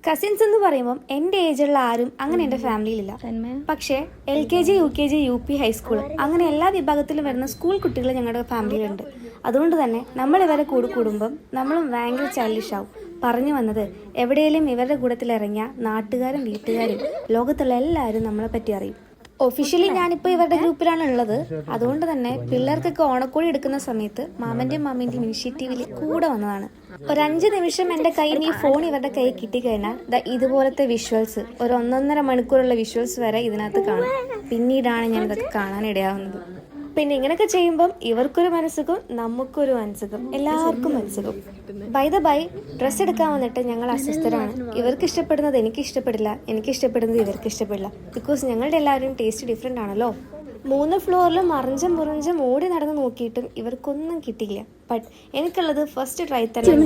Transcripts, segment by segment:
Cousins എന്ന് പറയുമ്പം എൻ്റെ ഏജുള്ള ആരും അങ്ങനെ എൻ്റെ ഫാമിലിയിലില്ല. പക്ഷേ LKG UKG UP ഹൈസ്കൂൾ അങ്ങനെ എല്ലാ വിഭാഗത്തിലും വരുന്ന സ്കൂൾ കുട്ടികൾ ഞങ്ങളുടെ ഫാമിലിയിലുണ്ട്. അതുകൊണ്ട് തന്നെ നമ്മൾ ഇവരെ കൂടുമ്പം നമ്മളും ഭയങ്കര ചൈൽഡിഷ് ആവും. പറഞ്ഞു വന്നത്, എവിടെയെങ്കിലും ഇവരുടെ കൂട്ടത്തിലിറങ്ങിയ നാട്ടുകാരും വീട്ടുകാരും ലോകത്തുള്ള എല്ലാവരും നമ്മളെ പറ്റി അറിയും. ഒഫീഷ്യലി ഞാനിപ്പോൾ ഇവരുടെ ഗ്രൂപ്പിലാണ് ഉള്ളത്. അതുകൊണ്ട് തന്നെ പിള്ളേർക്കൊക്കെ ഓണക്കോടി എടുക്കുന്ന സമയത്ത് മാമൻ്റെയും മാമീൻ്റെയും ഇനിഷ്യേറ്റീവിൽ കൂടെ വന്നതാണ്. ഒരു 5 നിമിഷം എൻ്റെ കയ്യിൽ ഈ ഫോൺ ഇവരുടെ കയ്യിൽ കിട്ടിക്കഴിഞ്ഞാൽ ഇതുപോലത്തെ വിഷ്വൽസ്, ഒരു 1.5 മണിക്കൂറുള്ള വിഷ്വൽസ് വരെ ഇതിനകത്ത് കാണും. പിന്നീടാണ് ഞാൻ ഇതൊക്കെ കാണാനിടയാവുന്നത്. പിന്നെ ഇങ്ങനെയൊക്കെ ചെയ്യുമ്പം ഇവർക്കൊരു മനസ്സുക്കും നമുക്കൊരു മനസ്സുക്കും എല്ലാവർക്കും മനസ്സുക്കും. ബൈ ദ ബൈ, ഡ്രസ്സ് എടുക്കാൻ വന്നിട്ട് ഞങ്ങൾ അസ്വസ്ഥരാണ്. ഇവർക്ക് ഇഷ്ടപ്പെടുന്നത് എനിക്ക് ഇഷ്ടപ്പെടില്ല, എനിക്ക് ഇഷ്ടപ്പെടുന്നത് ഇവർക്ക് ഇഷ്ടപ്പെടില്ല. ബിക്കോസ് ഞങ്ങളുടെ എല്ലാവരും ടേസ്റ്റ് ഡിഫറെൻ്റ് ആണല്ലോ. 3 ഫ്ലോറിലും മറിഞ്ചും മുറിഞ്ചും ഓടി നടന്ന് നോക്കിയിട്ടും ഇവർക്കൊന്നും കിട്ടിയില്ല. ബട്ട് എനിക്കുള്ളത് ഫസ്റ്റ് ട്രൈ തന്നെ.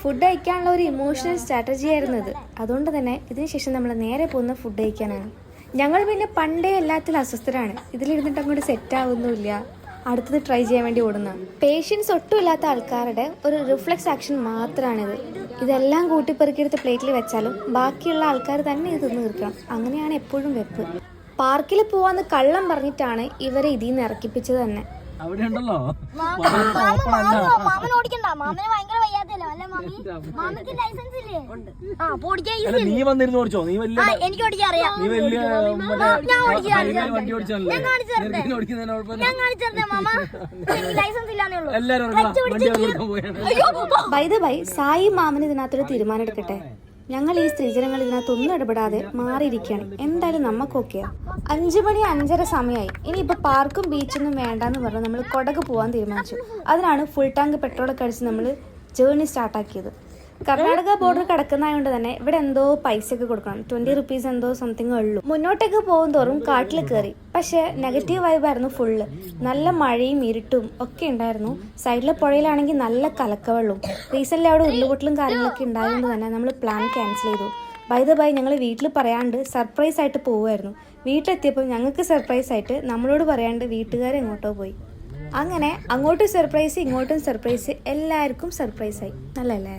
ഫുഡ് കഴിക്കാനുള്ള ഒരു ഇമോഷണൽ സ്ട്രാറ്റജി ആയിരുന്നു ഇത്. അതുകൊണ്ട് തന്നെ ഇതിനുശേഷം നമ്മൾ നേരെ പോകുന്ന ഫുഡ് കഴിക്കാനാണ്. ഞങ്ങൾ പിന്നെ പണ്ടേ എല്ലാത്തിലും അസ്വസ്ഥരാണ്. ഇതിലിരുന്നിട്ട് അങ്ങോട്ട് സെറ്റ് ആവുന്നില്ല, അടുത്തത് ട്രൈ ചെയ്യാൻ വേണ്ടി ഓടുന്ന പേഷ്യൻസ് ഒട്ടും ഇല്ലാത്ത ആൾക്കാരുടെ ഒരു റിഫ്ലെക്സ് ആക്ഷൻ മാത്രമാണിത്. ഇതെല്ലാം കൂട്ടിപ്പെറുക്കിയെടുത്ത് പ്ലേറ്റിൽ വെച്ചാലും ബാക്കിയുള്ള ആൾക്കാർ തന്നെ ഇത് തിന്ന് തീർക്കണം. അങ്ങനെയാണ് എപ്പോഴും വെപ്പ്. പാർക്കിൽ പോവാന്ന് കള്ളം പറഞ്ഞിട്ടാണ് ഇവരെ ഇതിൽ നിന്ന് ഇറക്കിപ്പിച്ചത് തന്നെ. നീ വന്നിരുന്നു ഓടിച്ചോ? നീ ബൈ ദ ബൈ, സായി മാമന് ഇതിനകത്തൊരു തീരുമാനം എടുക്കട്ടെ. ഞങ്ങൾ ഈ സ്ത്രീജനങ്ങൾ ഇതിനകത്തൊന്നും ഇടപെടാതെ മാറിയിരിക്കുകയാണ്. എന്തായാലും നമുക്കൊക്കെയാ. 5 മണി 5:30 സമയമായി. ഇനിയിപ്പോൾ പാർക്കും ബീച്ചൊന്നും വേണ്ടാന്ന് പറഞ്ഞ് നമ്മൾ കൊടക് പോകാൻ തീരുമാനിച്ചു. അതിനാണ് ഫുൾ ടാങ്ക് പെട്രോളൊക്കെ അടിച്ച് നമ്മൾ ജേർണി സ്റ്റാർട്ടാക്കിയത്. കർണാടക ബോർഡർ കിടക്കുന്നതുകൊണ്ട് തന്നെ ഇവിടെ എന്തോ പൈസയൊക്കെ കൊടുക്കണം. 20 റുപ്പീസ് എന്തോ സംതിങ് ഉള്ളൂ. മുന്നോട്ടേക്ക് പോകും തോറും കാട്ടിൽ കയറി. പക്ഷേ നെഗറ്റീവ് വൈബായിരുന്നു ഫുള്ള്. നല്ല മഴയും ഇരുട്ടും ഒക്കെ ഉണ്ടായിരുന്നു. സൈഡിലെ പുഴയിലാണെങ്കിൽ നല്ല കലക്കവെള്ളവും. റീസെൻ്റ്ലി അവിടെ ഉരുളുപൊട്ടലും കാര്യങ്ങളൊക്കെ ഉണ്ടായതുകൊണ്ട് തന്നെ നമ്മൾ പ്ലാൻ ക്യാൻസൽ ചെയ്തു. ബൈ ദ ബൈ, ഞങ്ങൾ വീട്ടിൽ പറയാണ്ട് സർപ്രൈസ് ആയിട്ട് പോവുമായിരുന്നു. വീട്ടിലെത്തിയപ്പോൾ ഞങ്ങൾക്ക് സർപ്രൈസ് ആയിട്ട് നമ്മളോട് പറയാണ്ട് വീട്ടുകാരെ എങ്ങോട്ടോ പോയി. അങ്ങനെ അങ്ങോട്ടും സർപ്രൈസ് ഇങ്ങോട്ടും സർപ്രൈസ്, എല്ലാവർക്കും സർപ്രൈസായി. നല്ലല്ലേ?